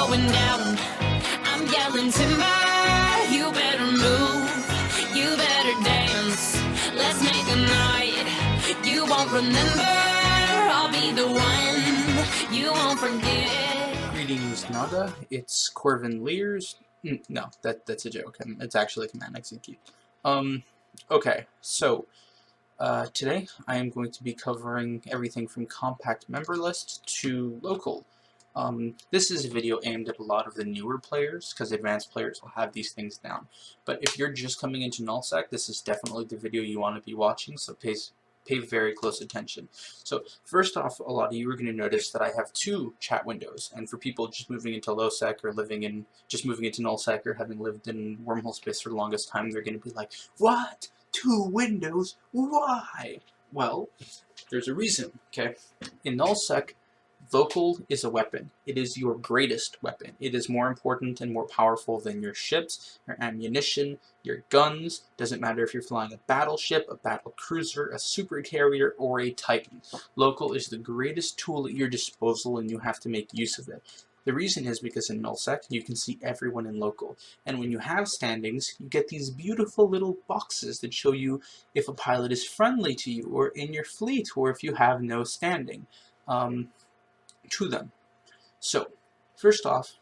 going down. I'm yelling timber, you better move, you better dance. Let's make a night you won't remember. I'll be the one you won't forget. Greetings, Naga. It's Corvin Lears. No, that's a joke. It's actually a command execute. Okay, so today I am going to be covering everything from compact member list to local. This is a video aimed at a lot of the newer players, because advanced players will have these things down. But if you're just coming into nullsec, this is definitely the video you want to be watching, so pay very close attention. So first off, a lot of you are going to notice that I have two chat windows, and for people just moving into lowsec or just moving into nullsec or having lived in wormhole space for the longest time, they're going to be like, what? Two windows? Why? Well, there's a reason, okay? In nullsec, vocal is a weapon. It is your greatest weapon. It is more important and more powerful than your ships, your ammunition, your guns. Doesn't matter if you're flying a battleship, a battle cruiser, a super carrier, or a Titan. Local is the greatest tool at your disposal, and you have to make use of it. The reason is because in nullsec, you can see everyone in local. And when you have standings, you get these beautiful little boxes that show you if a pilot is friendly to you, or in your fleet, or if you have no standing to them. So, first off,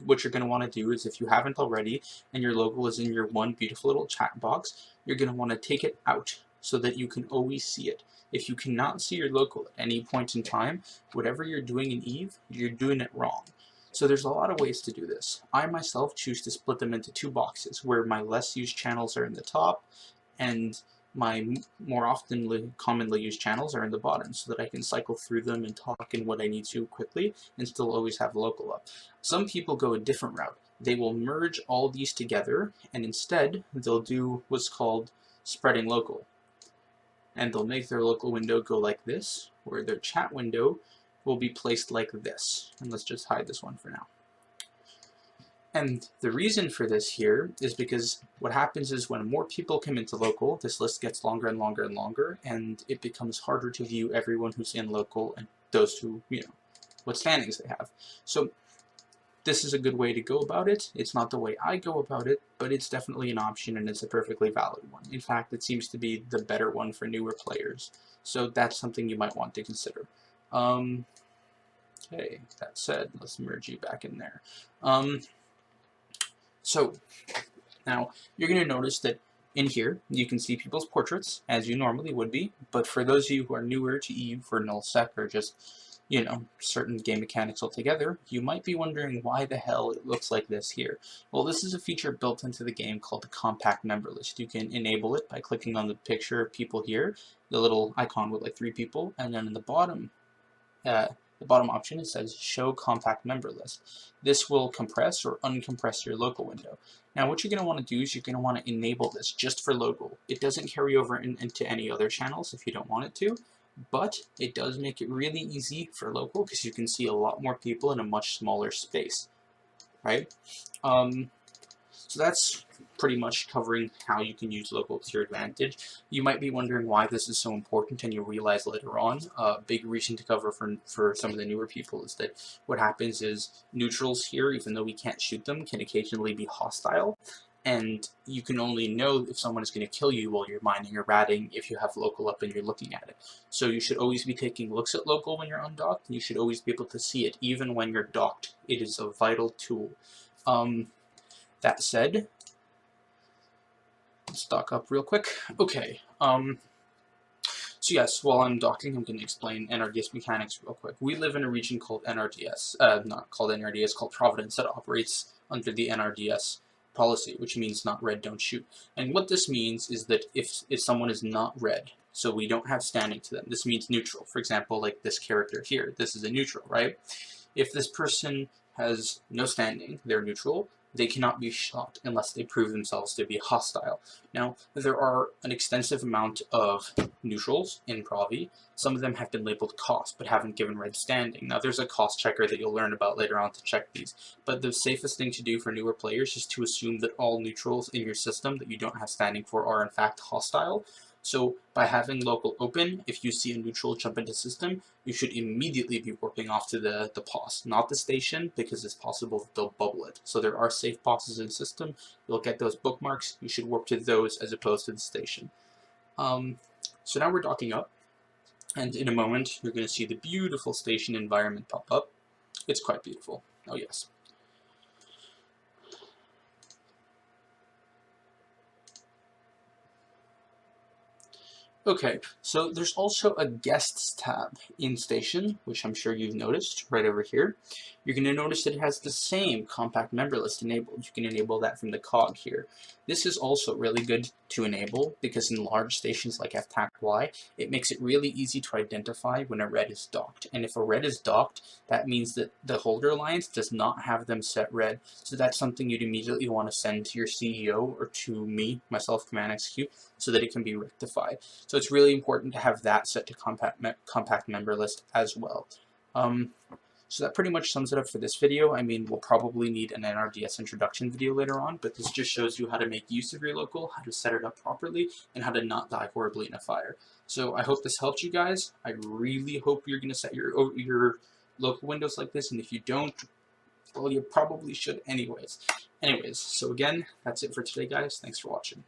what you're going to want to do is, if you haven't already, and your local is in your one beautiful little chat box, you're going to want to take it out so that you can always see it. If you cannot see your local at any point in time, whatever you're doing in EVE, you're doing it wrong. So there's a lot of ways to do this. I myself choose to split them into two boxes, where my less used channels are in the top, and my more commonly used channels are in the bottom, so that I can cycle through them and talk in what I need to quickly and still always have local up. Some people go a different route. They will merge all these together, and instead they'll do what's called spreading local. And they'll make their local window go like this, where their chat window will be placed like this. And let's just hide this one for now. And the reason for this here is because what happens is when more people come into local, this list gets longer and longer and longer, and it becomes harder to view everyone who's in local and those who, what standings they have. So this is a good way to go about it. It's not the way I go about it, but it's definitely an option, and it's a perfectly valid one. In fact, it seems to be the better one for newer players. So that's something you might want to consider. Okay, that said, let's merge you back in there. So, now, you're going to notice that in here, you can see people's portraits, as you normally would be, but for those of you who are newer to EVE or nullsec, or just, certain game mechanics altogether, you might be wondering why the hell it looks like this here. Well, this is a feature built into the game called the compact member list. You can enable it by clicking on the picture of people here, the little icon with like 3 people, and then in the bottom option, it says Show Compact Member List. This will compress or uncompress your local window. Now, what you're going to want to do is you're going to want to enable this just for local. It doesn't carry over into any other channels if you don't want it to, but it does make it really easy for local because you can see a lot more people in a much smaller space, right? So that's pretty much covering how you can use local to your advantage. You might be wondering why this is so important, and you'll realize later on. A big reason to cover for some of the newer people is that what happens is neutrals here, even though we can't shoot them, can occasionally be hostile, and you can only know if someone is going to kill you while you're mining or ratting if you have local up and you're looking at it. So you should always be taking looks at local when you're undocked, and you should always be able to see it even when you're docked. It is a vital tool. That said, let's dock up real quick. Okay, so yes, while I'm docking, I'm going to explain NRDS mechanics real quick. We live in a region called NRDS, not called NRDS, called Providence, that operates under the NRDS policy, which means not red, don't shoot. And what this means is that if someone is not red, so we don't have standing to them, this means neutral. For example, like this character here, this is a neutral, right? If this person has no standing, they're neutral, they cannot be shot unless they prove themselves to be hostile. Now, there are an extensive amount of neutrals in Provi. Some of them have been labeled cost, but haven't given red standing. Now, there's a cost checker that you'll learn about later on to check these, but the safest thing to do for newer players is to assume that all neutrals in your system that you don't have standing for are in fact hostile. So by having local open, if you see a neutral jump into system, you should immediately be warping off to the POS, not the station, because it's possible that they'll bubble it. So there are safe POSes in the system. You'll get those bookmarks. You should warp to those as opposed to the station. So now we're docking up, and in a moment you're going to see the beautiful station environment pop up. It's quite beautiful. Oh yes. Okay, so there's also a Guests tab in Station, which I'm sure you've noticed right over here. You're going to notice that it has the same compact member list enabled. You can enable that from the cog here. This is also really good to enable because in large stations like FTAC-Y, it makes it really easy to identify when a red is docked. And if a red is docked, that means that the holder alliance does not have them set red. So that's something you'd immediately want to send to your CEO or to me, myself, Command Execute, so that it can be rectified. So it's really important to have that set to compact member list as well. So that pretty much sums it up for this video. I mean, we'll probably need an NRDS introduction video later on, but this just shows you how to make use of your local, how to set it up properly, and how to not die horribly in a fire. So I hope this helped you guys. I really hope you're going to set your local windows like this, and if you don't, well, you probably should anyways. So again, that's it for today, guys. Thanks for watching.